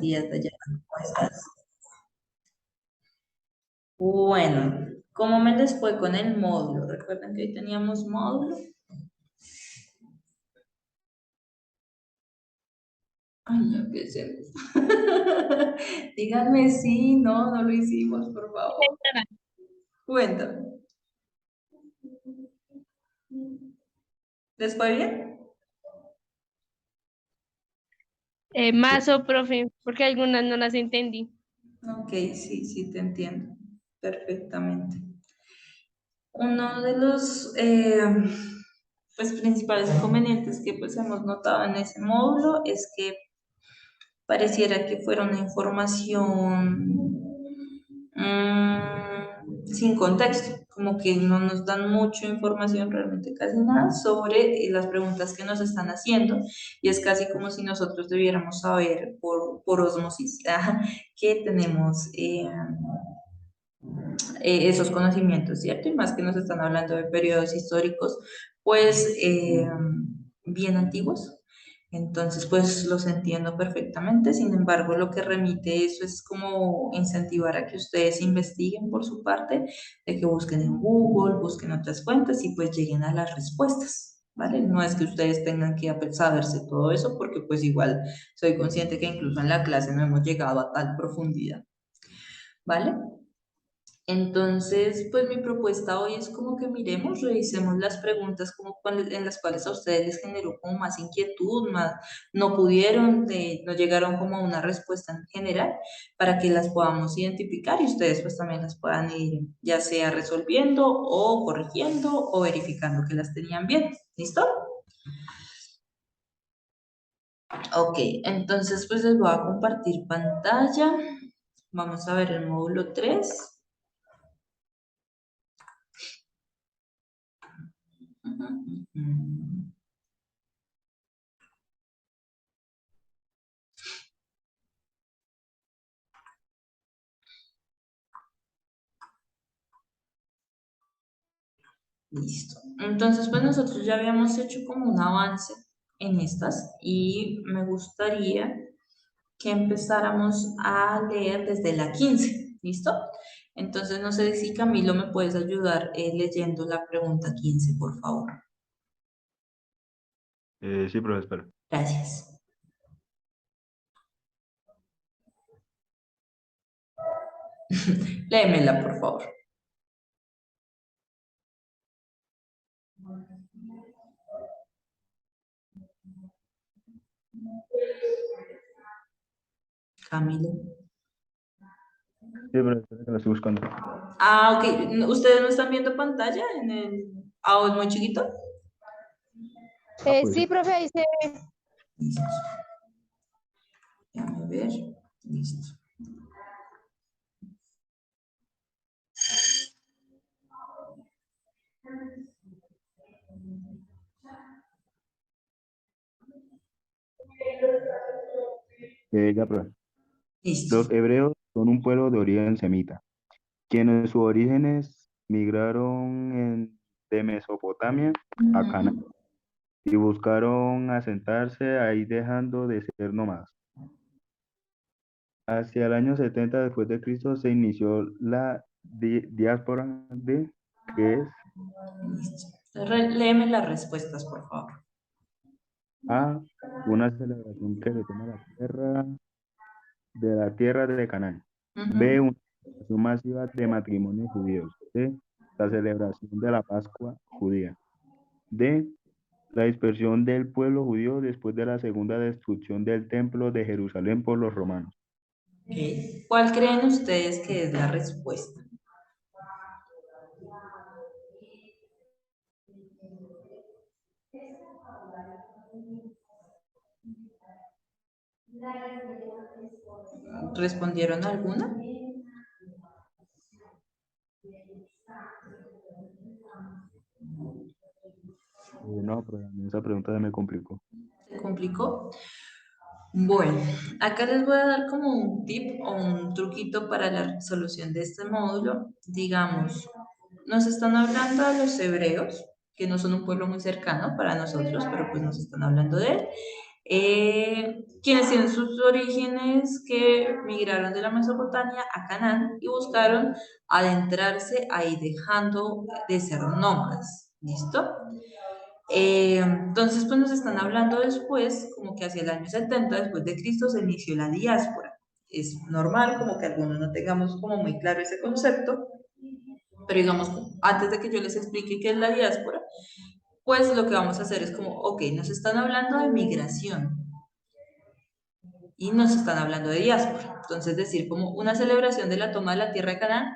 días, Dayana. ¿Cómo estás? Bueno, ¿cómo me les fue con el módulo? ¿Recuerdan que hoy teníamos módulo? Ay, no empecemos. Díganme sí, no, no lo hicimos, por favor. Cuéntame. ¿Les fue bien? Más o profe, porque algunas no las entendí. Ok, sí, sí, te entiendo perfectamente. Uno de los pues, principales inconvenientes que pues, hemos notado en ese módulo es que pareciera que fuera una información sin contexto, como que no nos dan mucha información, realmente casi nada, sobre las preguntas que nos están haciendo, y es casi como si nosotros debiéramos saber por osmosis que tenemos esos conocimientos, ¿cierto? Y más que nos están hablando de periodos históricos, pues bien antiguos. Entonces, pues los entiendo perfectamente. Sin embargo, lo que remite eso es como incentivar a que ustedes investiguen por su parte, de que busquen en Google, busquen otras fuentes y pues lleguen a las respuestas, ¿vale? No es que ustedes tengan que saberse todo eso, porque pues igual soy consciente que incluso en la clase no hemos llegado a tal profundidad, ¿vale? Entonces, pues mi propuesta hoy es como que miremos, revisemos las preguntas como en las cuales a ustedes les generó como más inquietud, más no pudieron, no llegaron como a una respuesta en general, para que las podamos identificar y ustedes pues también las puedan ir ya sea resolviendo o corrigiendo o verificando que las tenían bien. ¿Listo? Ok, entonces pues les voy a compartir pantalla. Vamos a ver el módulo 3. Listo. Entonces, pues nosotros ya habíamos hecho como un avance en estas y me gustaría que empezáramos a leer desde la 15. ¿Listo? Entonces, no sé si Camilo me puedes ayudar leyendo la pregunta 15, por favor. Sí, profe, espera. Gracias. Léemela, por favor. Camilo. Sí, profe, espera que la estoy buscando. Ah, ok. ¿Ustedes no están viendo pantalla en el... Ah, ¿es muy chiquito? Pues Sí, sí. profe, ahí se Listo. Déjame ver. Listo. Ya, profe. Listo. Los hebreos son un pueblo de origen semita, quienes sus orígenes migraron de Mesopotamia a Canaán Ujú. y buscaron asentarse ahí dejando de ser nómadas. Hacia el año 70 después de Cristo se inició la diáspora que es Listo. Léeme las respuestas, por favor. A, una celebración que se toma de la tierra de Canaán. B, Ujú. una celebración masiva de matrimonios judíos. C, la celebración de la Pascua judía. D, la dispersión del pueblo judío después de la segunda destrucción del templo de Jerusalén por los romanos. Ok. ¿Cuál creen ustedes que es la respuesta? ¿Respondieron alguna? No, pero a mí esa pregunta se me complicó. ¿Se complicó? Bueno, acá les voy a dar como un tip o un truquito para la solución de este módulo. Digamos, nos están hablando de los hebreos, que no son un pueblo muy cercano para nosotros, pero pues nos están hablando de él. quienes tienen sus orígenes que migraron de la Mesopotamia a Canaán y buscaron adentrarse ahí dejando de ser nómadas. ¿Listo? Entonces, pues nos están hablando después, como que hacia el año 70 después de Cristo se inició la diáspora. Es normal como que algunos no tengamos como muy claro ese concepto, pero digamos, antes de que yo les explique qué es la diáspora, pues lo que vamos a hacer es como, ok, nos están hablando de migración y nos están hablando de diáspora. Entonces, decir como una celebración de la toma de la tierra de Canaán,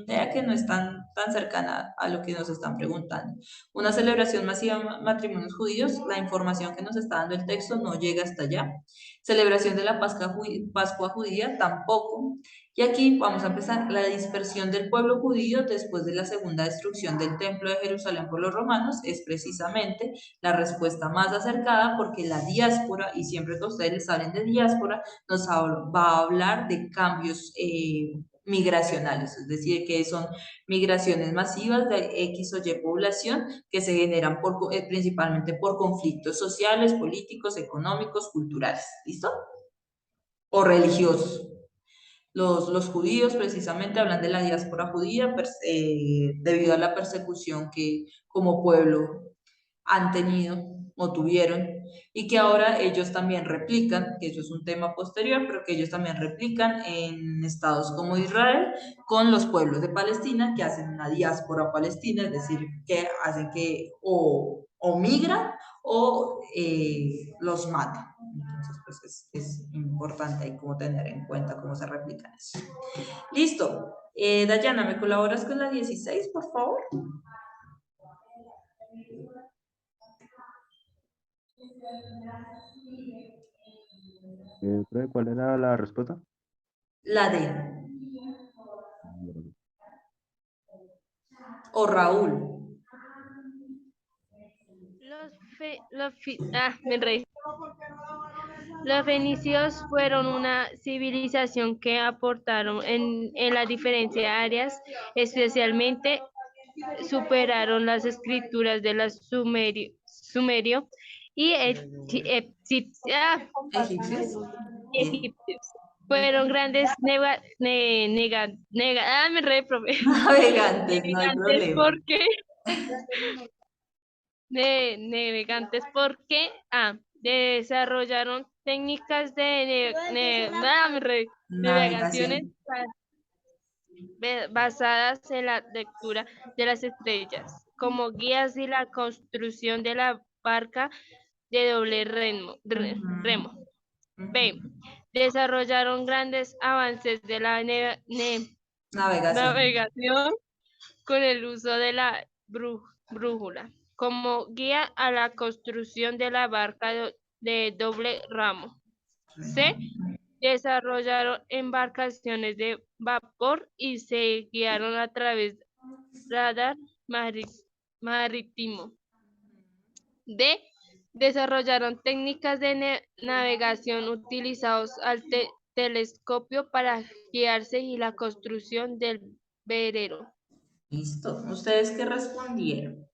vea que no es tan cercana a lo que nos están preguntando. Una celebración masiva de matrimonios judíos, la información que nos está dando el texto no llega hasta allá. Celebración de la Pascua judía, tampoco. Y aquí vamos a empezar la dispersión del pueblo judío después de la segunda destrucción del templo de Jerusalén por los romanos, es precisamente la respuesta más acercada porque la diáspora, y siempre que ustedes les hablen de diáspora, va a hablar de cambios migracionales, es decir, que son migraciones masivas de X o Y población que se generan principalmente por conflictos sociales, políticos, económicos, culturales, ¿listo? O religiosos. Los judíos precisamente hablan de la diáspora judía debido a la persecución que como pueblo han tenido o tuvieron y que ahora ellos también replican, que eso es un tema posterior, pero que ellos también replican en estados como Israel con los pueblos de Palestina que hacen una diáspora palestina, es decir, que hacen que o migran o los matan. Entonces, pues es importante ahí como tener en cuenta cómo se replican eso. Listo. Dayana, ¿me colaboras con la 16, por favor? Profe, ¿cuál era la respuesta? La D. O Raúl. Me enredé. Los fenicios fueron una civilización que aportaron en las diferentes áreas, especialmente superaron las escrituras de la sumerio y Egipcios. Bien. egipcios. Fueron grandes me enredé, profe. Navegantes, no hay Navegantes problema. porque navegantes porque desarrollaron técnicas de navegaciones Navegación. basadas en la lectura de las estrellas, como guías y la construcción de la barca de doble remo. B. Desarrollaron grandes avances de la Navegación. navegación con el uso de la brújula como guía a la construcción de la barca de doble ramo. C. Desarrollaron embarcaciones de vapor y se guiaron a través del radar marítimo. D. Desarrollaron técnicas de navegación utilizados al telescopio para guiarse y la construcción del velero. Listo. ¿Ustedes qué respondieron?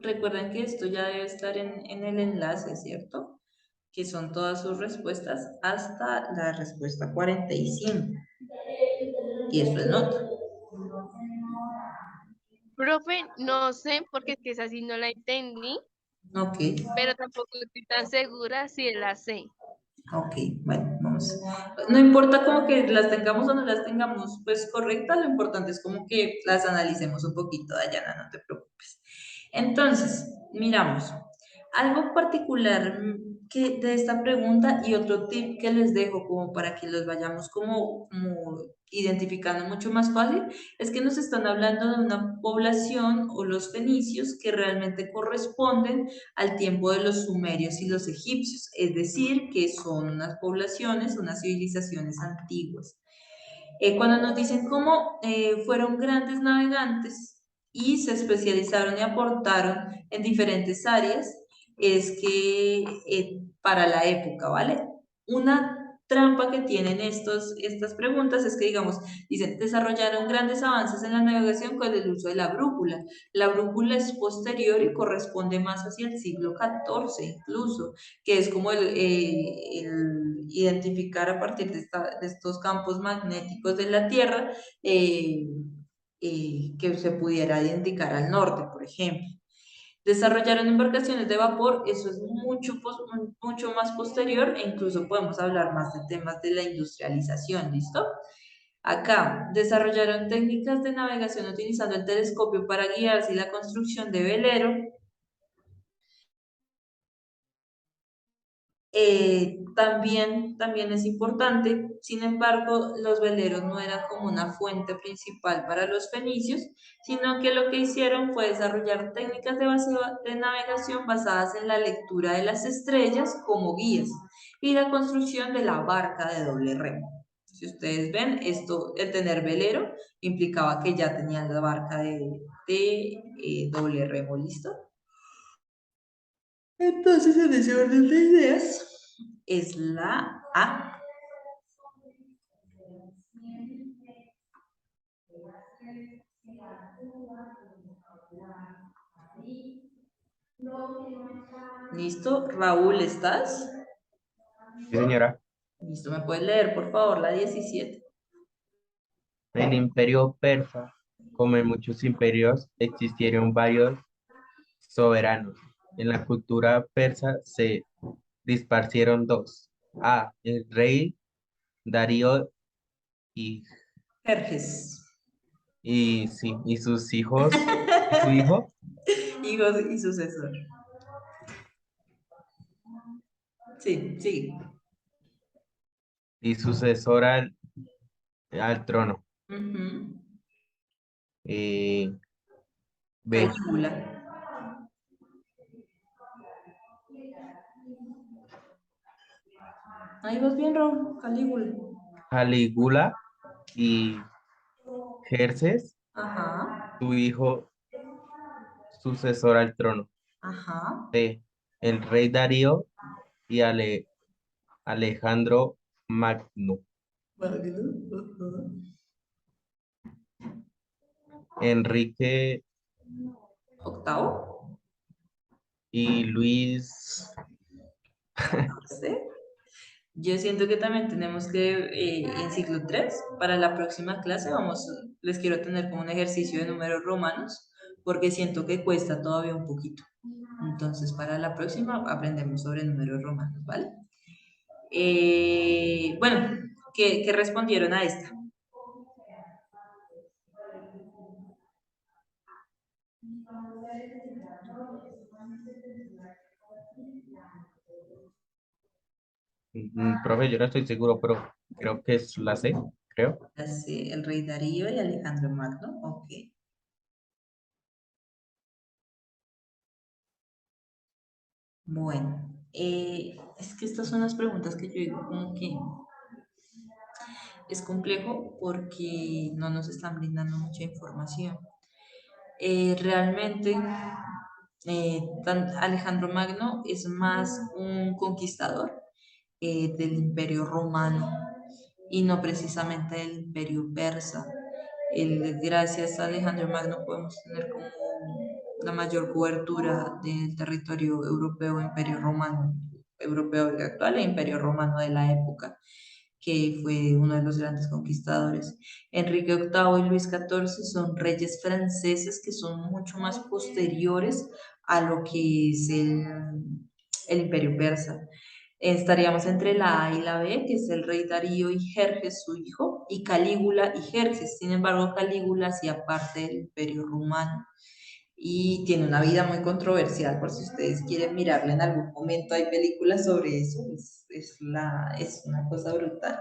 Recuerden que esto ya debe estar en el enlace, ¿cierto? Que son todas sus respuestas hasta la respuesta 45. Y eso es nota. Profe, no sé porque es que esa sí no la entendí, Ok. pero tampoco estoy tan segura si la sé. Ok, bueno, vamos. No importa como que las tengamos o no las tengamos pues correctas, lo importante es como que las analicemos un poquito, Dayana, no te preocupes. Entonces, miramos, algo particular que de esta pregunta y otro tip que les dejo como para que los vayamos como identificando mucho más fácil, es que nos están hablando de una población o los fenicios que realmente corresponden al tiempo de los sumerios y los egipcios, es decir, que son unas poblaciones, unas civilizaciones antiguas. Cuando nos dicen cómo fueron grandes navegantes, y se especializaron y aportaron en diferentes áreas, es que para la época, ¿vale? Una trampa que tienen estas preguntas es que, digamos, dicen, desarrollaron grandes avances en la navegación con el uso de la brújula. La brújula es posterior y corresponde más hacia el siglo XIV incluso, que es como el identificar a partir de estos campos magnéticos de la Tierra, que se pudiera indicar al norte, por ejemplo. Desarrollaron embarcaciones de vapor, eso es mucho más posterior e incluso podemos hablar más de temas de la industrialización, ¿listo? Acá, desarrollaron técnicas de navegación utilizando el telescopio para guiarse y la construcción de velero. También es importante, sin embargo, los veleros no eran como una fuente principal para los fenicios, sino que lo que hicieron fue desarrollar técnicas de navegación basadas en la lectura de las estrellas como guías y la construcción de la barca de doble remo. Si ustedes ven, esto, el tener velero implicaba que ya tenían la barca de doble remo, ¿listo? Entonces, en ese orden de ideas, es la A. ¿Listo? Raúl, ¿estás? Sí, señora. Listo, ¿me puedes leer, por favor, la 17? El imperio persa, como en muchos imperios, existieron varios soberanos. En la cultura persa se disparcieron dos. A, el rey Darío y, Jerjes. sí, y sus hijos, y su hijo, Hijos y sucesor. Sí, sí. y sucesor al trono. Ujú. Eh, B, Calígula. Ahí vas bien, Raúl. Calígula. Calígula y Jerjes, Ajá. su hijo sucesor al trono. Ajá. C, el rey Darío y Alejandro Magno. Magno. Ajá. Enrique Octavo. y Luis. ¿Sí? Yo siento que también tenemos que, en ciclo 3 para la próxima clase, les quiero tener como un ejercicio de números romanos, porque siento que cuesta todavía un poquito. Entonces, para la próxima aprendemos sobre números romanos, ¿vale? Bueno, ¿qué respondieron a esta? Profe, yo no estoy seguro, pero creo que es la C, creo. El rey Darío y Alejandro Magno, ok. Bueno, es que estas son las preguntas que yo digo como que es complejo porque no nos están brindando mucha información. Realmente, Alejandro Magno es más un conquistador del Imperio Romano y no precisamente del Imperio Persa. Gracias a Alejandro Magno podemos tener como la mayor cobertura del territorio europeo, Imperio Romano, europeo actual e Imperio Romano de la época, que fue uno de los grandes conquistadores. Enrique VIII y Luis XIV son reyes franceses que son mucho más posteriores a lo que es el Imperio Persa. Estaríamos entre la A y la B, que es el rey Darío y Jerjes, su hijo, y Calígula y Jerjes. Sin embargo, Calígula hacía parte del Imperio Romano y tiene una vida muy controversial, por si ustedes quieren mirarla en algún momento, hay películas sobre eso, es una cosa brutal.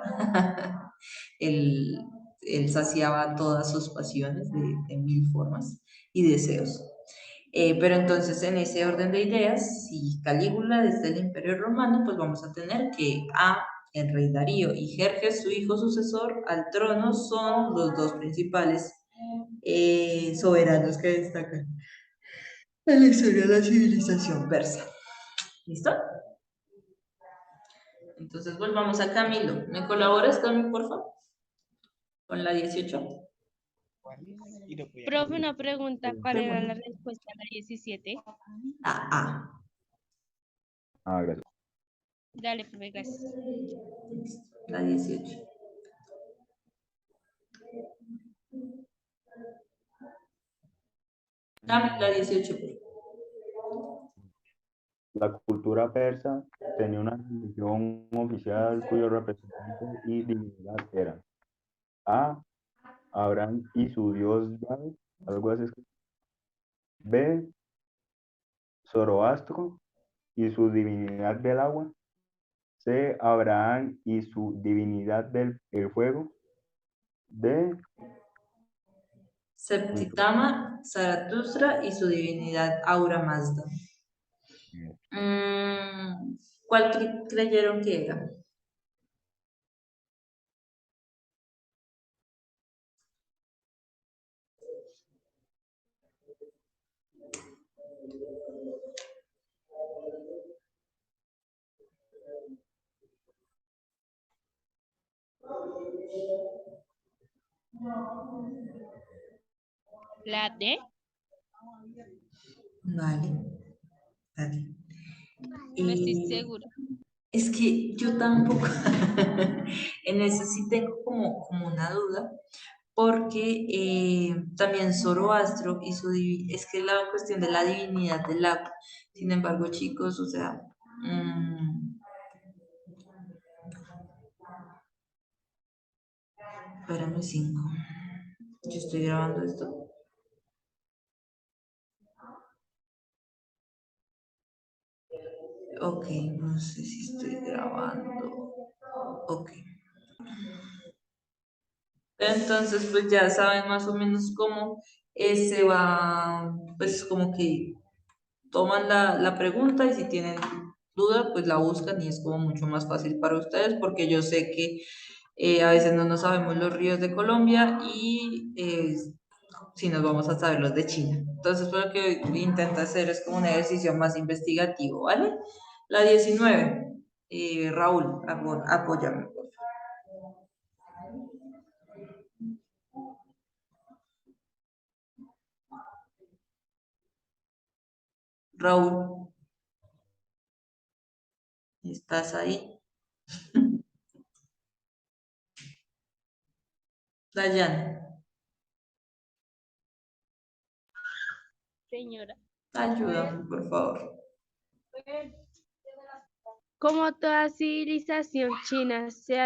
él, él saciaba todas sus pasiones de mil formas y deseos. Pero entonces, en ese orden de ideas, si Calígula desde el Imperio Romano, pues vamos a tener que el rey Darío y Jerjes, su hijo sucesor al trono, son los dos principales soberanos que destacan en la historia de la civilización persa. ¿Listo? Entonces volvamos a Camilo. ¿Me colaboras, Camilo, por favor? Con la 18. Profe, una pregunta, ¿cuál era la respuesta a la 17? Ah. Gracias. Dale, profe, gracias. La 18. Dame la 18. La cultura persa tenía una religión oficial cuyos representantes y divinidad eran A. Abraham y su dios Yahvé, algo así. B. Zoroastro y su divinidad del agua. C. Abraham y su divinidad del el fuego. D. Septitama, Zaratustra y su divinidad Aura Mazda. ¿Cuál creyeron que era? ¿La D? Vale. No estoy segura. Es que yo tampoco, en eso sí tengo como una duda, porque también Zoroastro y es que la cuestión de la divinidad del agua. Sin embargo, chicos, o sea, espérame 5. Yo estoy grabando esto. Ok, no sé si estoy grabando. Ok. Entonces, pues ya saben más o menos cómo se va, pues como que toman la pregunta y si tienen duda, pues la buscan y es como mucho más fácil para ustedes porque yo sé que a veces no nos sabemos los ríos de Colombia y si nos vamos a saber los de China. Entonces, pues, lo que intenta hacer es como un ejercicio más investigativo, ¿vale? La 19, Raúl, apóyame, por favor. Raúl, ¿estás ahí? Dayan, Señora. ayúdame, por favor. Como toda civilización china se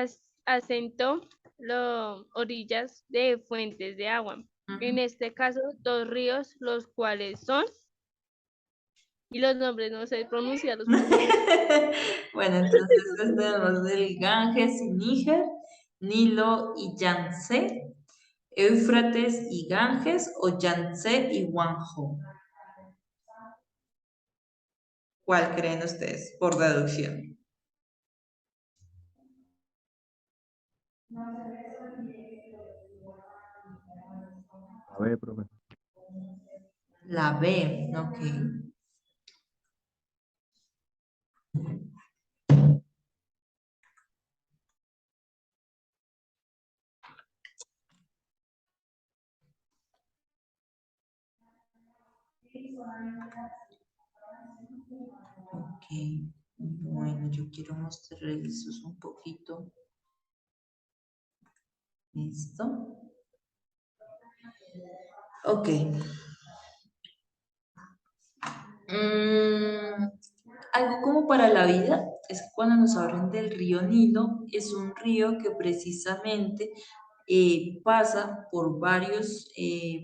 asentó las orillas de fuentes de agua. En este caso, dos ríos, los cuales son, y los nombres no sé pronunciarlos. Bueno, entonces pues, tenemos el Ganges y Níger, Nilo y Yangtze, Éufrates y Ganges o Yangtze y Huangho. ¿Cuál creen ustedes por deducción? A ver, profe. La B, ok. Ok, bueno, yo quiero mostrarles eso un poquito. ¿Listo? Ok. Algo como para la vida es que cuando nos hablan del río Nilo, es un río que precisamente pasa por varios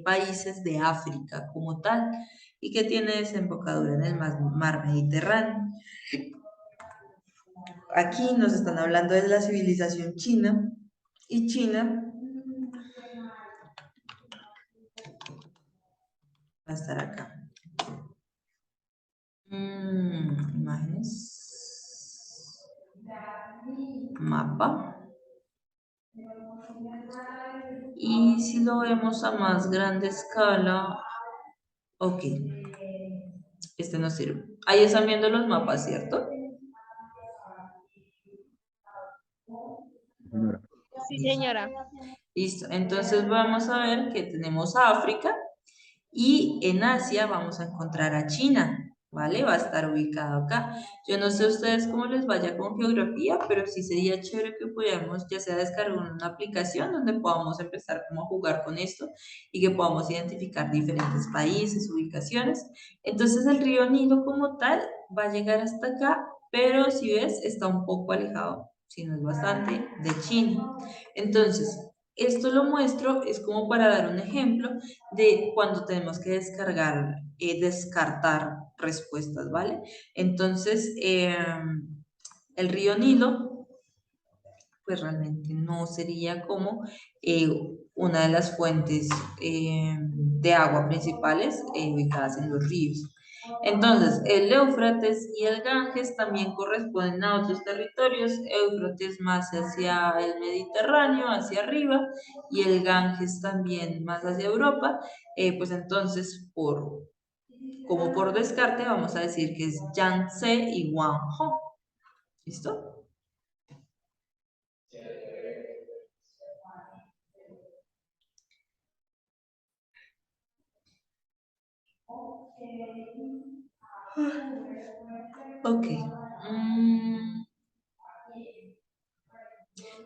países de África como tal y que tiene desembocadura en el mar Mediterráneo. Aquí nos están hablando de la civilización china y China va a estar acá. Imágenes. Mapa. Y si lo vemos a más grande escala, ok, este no sirve. Ahí están viendo los mapas, ¿cierto? Señora. Sí, señora. Listo, entonces vamos a ver que tenemos África y en Asia vamos a encontrar a China, ¿vale? Va a estar ubicado acá. Yo no sé a ustedes cómo les vaya con geografía, pero sí sería chévere que pudiéramos ya sea descargar una aplicación donde podamos empezar como a jugar con esto y que podamos identificar diferentes países, ubicaciones. Entonces el río Nilo como tal va a llegar hasta acá, pero si ves está un poco alejado, si no es bastante, de China. Entonces, esto lo muestro, es como para dar un ejemplo de cuando tenemos que descargar, descartar respuestas, ¿vale? Entonces, el río Nilo, pues realmente no sería como eh, una de las fuentes de agua principales ubicadas en los ríos. Entonces, el Éufrates y el Ganges también corresponden a otros territorios. Éufrates más hacia el Mediterráneo, hacia arriba, y el Ganges también más hacia Europa. Pues entonces, como por descarte, vamos a decir que es Yangtze y Guangzhou. ¿Listo? Ok.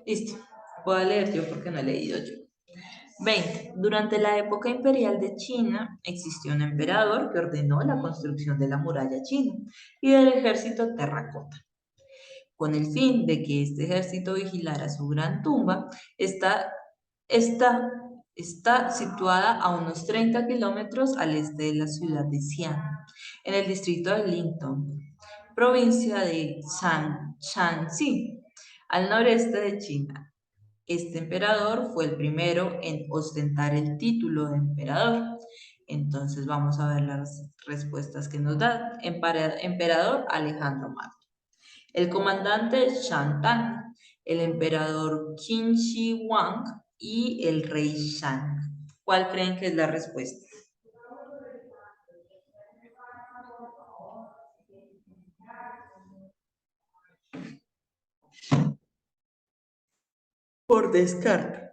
Listo. Voy a leer yo porque no he leído yo. 20. Durante la época imperial de China existió un emperador que ordenó la construcción de la muralla china y del ejército terracota. Con el fin de que este ejército vigilara su gran tumba, esta está situada a unos 30 kilómetros al este de la ciudad de Xi'an, en el distrito de Linton, provincia de Shanxi, al noreste de China. Este emperador fue el primero en ostentar el título de emperador. Entonces vamos a ver las respuestas que nos da. Emperador Alejandro Magno. El comandante Shan Tang, el emperador Qin Shi Huang y el rey Shang. ¿Cuál creen que es la respuesta? Por descarte.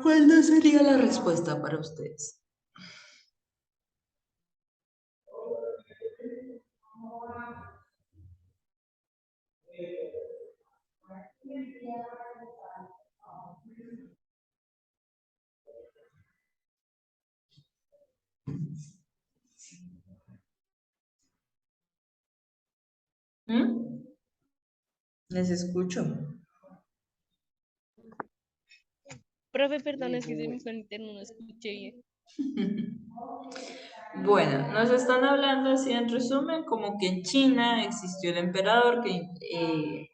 ¿Cuál no sería la respuesta para ustedes? ¿Mm? Les escucho. Profe, perdón, es que se me fue el interno, no escuché bien. Bueno, nos están hablando así en resumen, como que en China existió el emperador que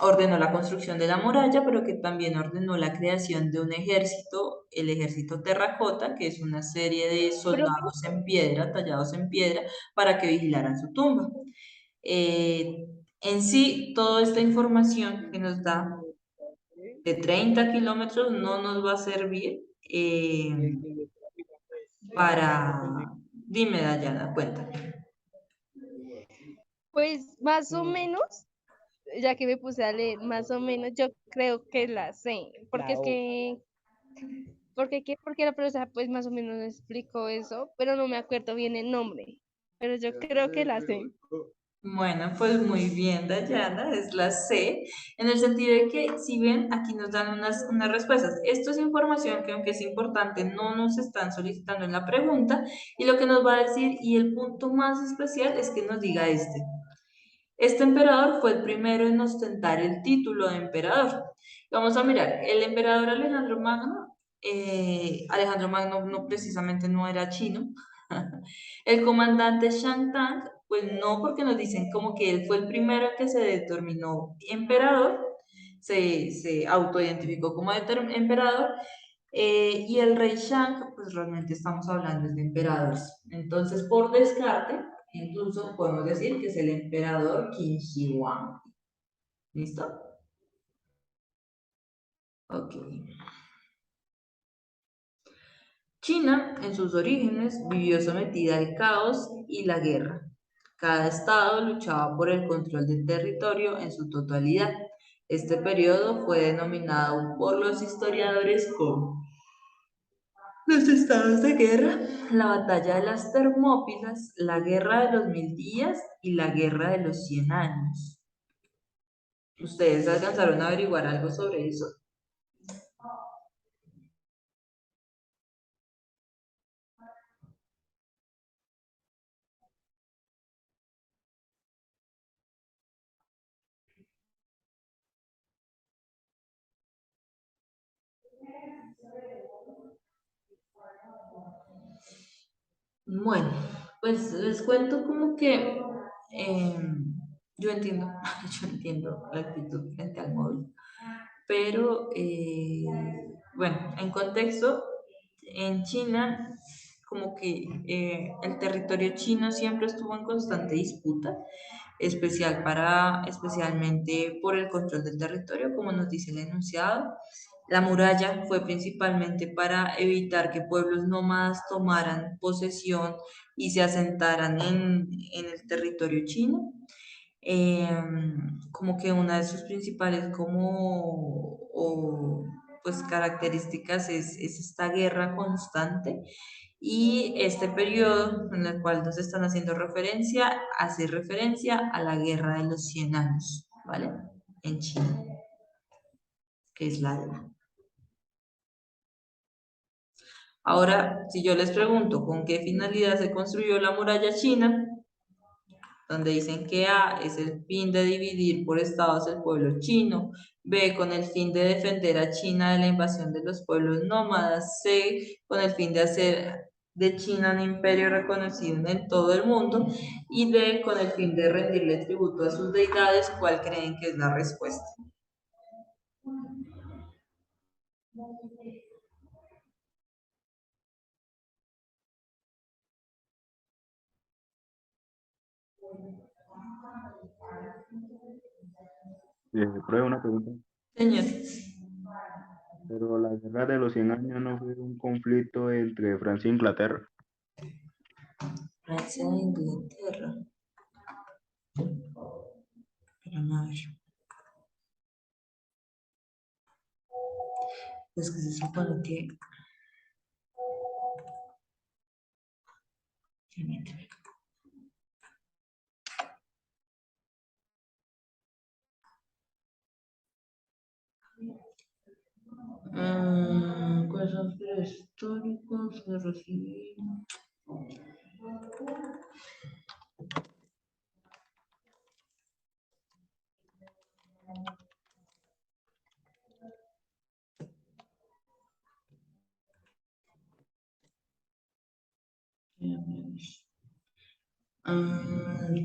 ordenó la construcción de la muralla, pero que también ordenó la creación de un ejército, el ejército terracota, que es una serie de Profe, soldados en piedra, tallados en piedra, para que vigilaran su tumba. En sí, toda esta información que nos da de 30 kilómetros no nos va a servir para... Dime, Dayana, cuéntame. pues más o menos, ya que me puse a leer, más o menos yo creo que la sé, porque es que, porque la profesora pues más o menos me explicó eso, pero no me acuerdo bien el nombre, pero yo creo que la sé. Bueno, pues muy bien, Dayana, es la C, en el sentido de que, si ven, aquí nos dan unas respuestas. Esto es información que, aunque es importante, no nos están solicitando en la pregunta, y lo que nos va a decir, y el punto más especial, es que nos diga este. Este emperador fue el primero en ostentar el título de emperador. Vamos a mirar, el emperador Alejandro Magno no precisamente no era chino. El comandante Shang Tang, pues no, porque nos dicen como que él fue el primero que se determinó emperador, se autoidentificó como emperador, y el rey Shang, pues realmente estamos hablando de emperadores. Entonces, por descarte, incluso podemos decir que es el emperador Qin Shi Huang. ¿Listo? Ok. China, en sus orígenes, vivió sometida al caos y la guerra. Cada estado luchaba por el control del territorio en su totalidad. Este periodo fue denominado por los historiadores como los estados de guerra, la batalla de las Termópilas, la guerra de los 1000 días y la guerra de los 100 años. ¿Ustedes alcanzaron a averiguar algo sobre eso? Bueno, pues les cuento como que yo entiendo, yo entiendo la actitud frente al móvil, pero bueno, en contexto, en China, como que el territorio chino siempre estuvo en constante disputa, especialmente por el control del territorio, como nos dice el enunciado. La muralla fue principalmente para evitar que pueblos nómadas tomaran posesión y se asentaran en el territorio chino. Como que una de sus principales pues características es esta guerra constante y este periodo en el cual nos están haciendo referencia hace referencia a la guerra de los 100 años, ¿vale? En China, que es larga. Ahora, si yo les pregunto con qué finalidad se construyó la muralla china, donde dicen que A es el fin de dividir por estados el pueblo chino, B con el fin de defender a China de la invasión de los pueblos nómadas, C con el fin de hacer de China un imperio reconocido en todo el mundo y D con el fin de rendirle tributo a sus deidades, ¿cuál creen que es la respuesta? Prueba una pregunta. Señor. Pero la guerra de los 100 años no fue un conflicto entre Francia e Inglaterra. Francia e Inglaterra. Pero no, a ver. Es que se supone que... Cosas prehistóricas, guerra civil.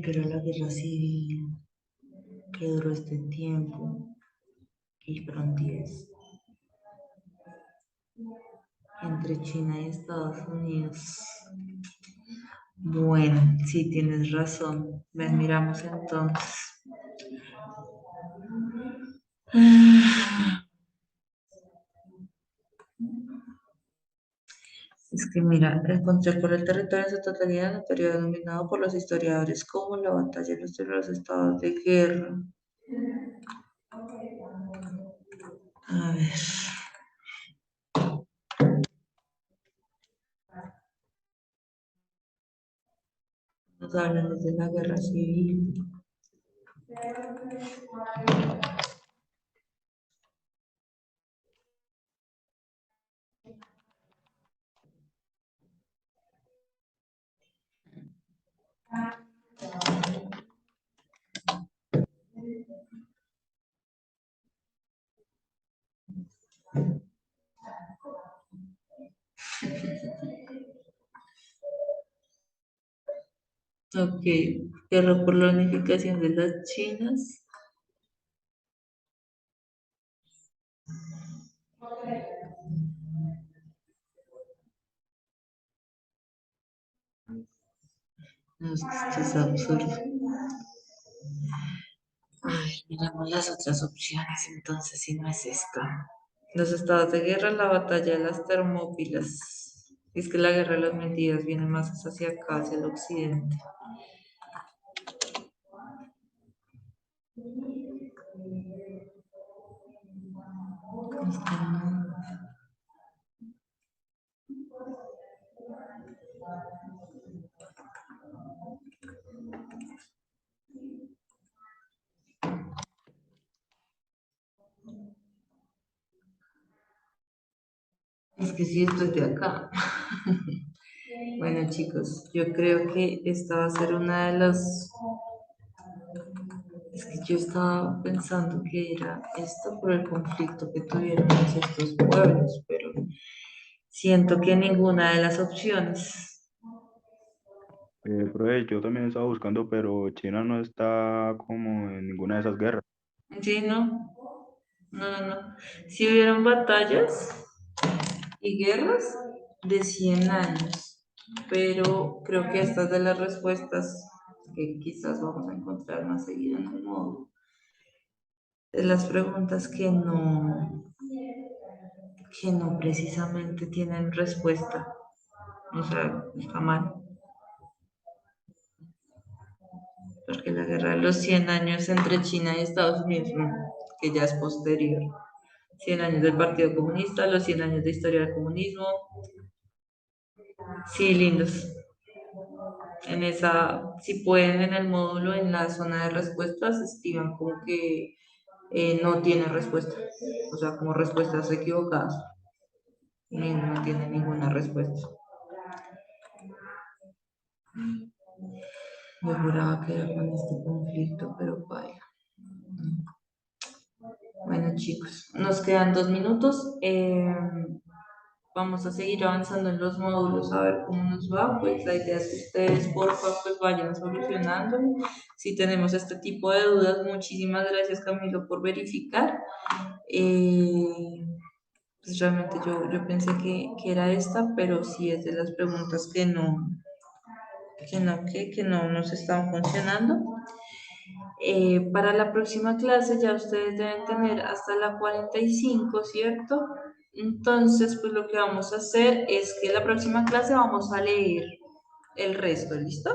Pero la guerra civil que duró este tiempo y fronteras entre China y Estados Unidos. Bueno, sí tienes razón. Ven, miramos entonces. Es que mira, el control por el territorio en su totalidad en un periodo denominado por los historiadores como la batalla de los estados de guerra. A ver. Nos hablan desde la guerra civil. Ok, guerra por la unificación de las chinas. No, es que esto es absurdo. A ver, miramos las otras opciones, entonces, si no es esta. Los estados de guerra, la batalla de las Termópilas. Es que la guerra de las mentiras viene más hacia acá, hacia el occidente. Es que no. Es que sí, estoy de acá. Bueno, chicos, yo creo que esta va a ser una de las... Es que yo estaba pensando que era esto por el conflicto que tuvieron estos pueblos, pero siento que ninguna de las opciones. Profe, yo también estaba buscando, pero China no está como en ninguna de esas guerras. Sí, no, no. Si hubieron batallas y guerras de 100 años, pero creo que estas de las respuestas que quizás vamos a encontrar más seguido en el módulo, de las preguntas que no precisamente tienen respuesta. O sea, está mal. Porque la guerra de los 100 años entre China y Estados Unidos, que ya es posterior. 100 años del Partido Comunista, los 100 años de historia del comunismo. Sí, lindos. En esa, si pueden en el módulo, en la zona de respuestas, escriban como que no tiene respuesta. O sea, como respuestas equivocadas. No tiene ninguna respuesta. Yo juraba que era con este conflicto, pero vaya. Bueno, chicos, nos quedan 2 minutos. Vamos a seguir avanzando en los módulos a ver cómo nos va. Pues la idea es que ustedes, por favor, pues vayan solucionando. Si tenemos este tipo de dudas, muchísimas gracias, Camilo, por verificar. Pues realmente yo pensé que era esta, pero sí es de las preguntas que no nos están funcionando. Para la próxima clase ya ustedes deben tener hasta la 45, ¿cierto? Entonces, pues lo que vamos a hacer es que la próxima clase vamos a leer el resto, ¿listo?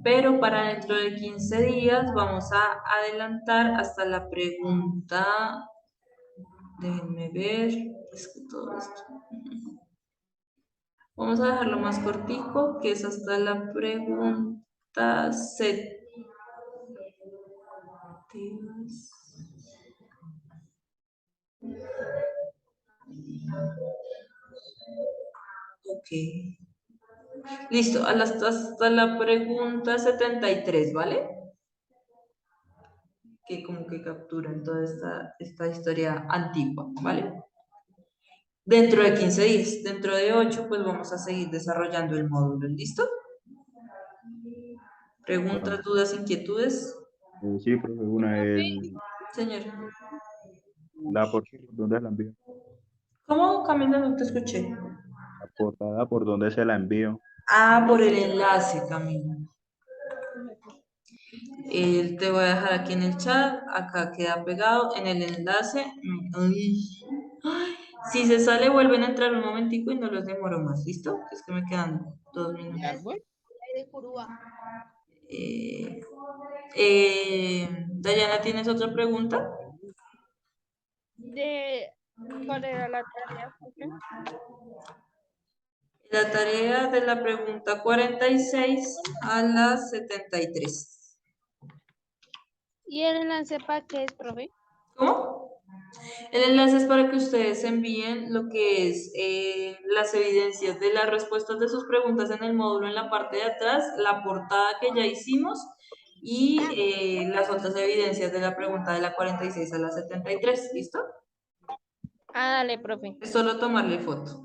Pero para dentro de 15 días vamos a adelantar hasta la pregunta, déjenme ver, es que todo esto. Vamos a dejarlo más cortico, que es hasta la pregunta 7. Ok. Listo, hasta la pregunta 73, ¿vale? Que como que capturan toda esta historia antigua, ¿vale? Dentro de 15 días, dentro de 8, pues vamos a seguir desarrollando el módulo, ¿listo? Bueno, ¿Preguntas, dudas, inquietudes? sí, profe, una, Señor. la portada, ¿por dónde la envío? ¿Cómo, Camila? No te escuché. La portada, ¿por dónde se la envío? Ah, por el enlace, Camila. Te voy a dejar aquí en el chat, acá queda pegado en el enlace. Ay. Ay, si se sale, vuelven a entrar un momentico y no los demoro más, ¿listo? Es que me quedan 2 minutos. Eh, Dayana, ¿tienes otra pregunta? ¿Cuál era la tarea? La tarea de la pregunta 46 a la 73. ¿Y el enlace para qué es, profe? ¿Cómo? El enlace es para que ustedes envíen lo que es las evidencias de las respuestas de sus preguntas en el módulo en la parte de atrás, la portada que ya hicimos y las otras evidencias de la pregunta de la 46 a la 73. ¿Listo? Ah, dale, profe. Es solo tomarle foto.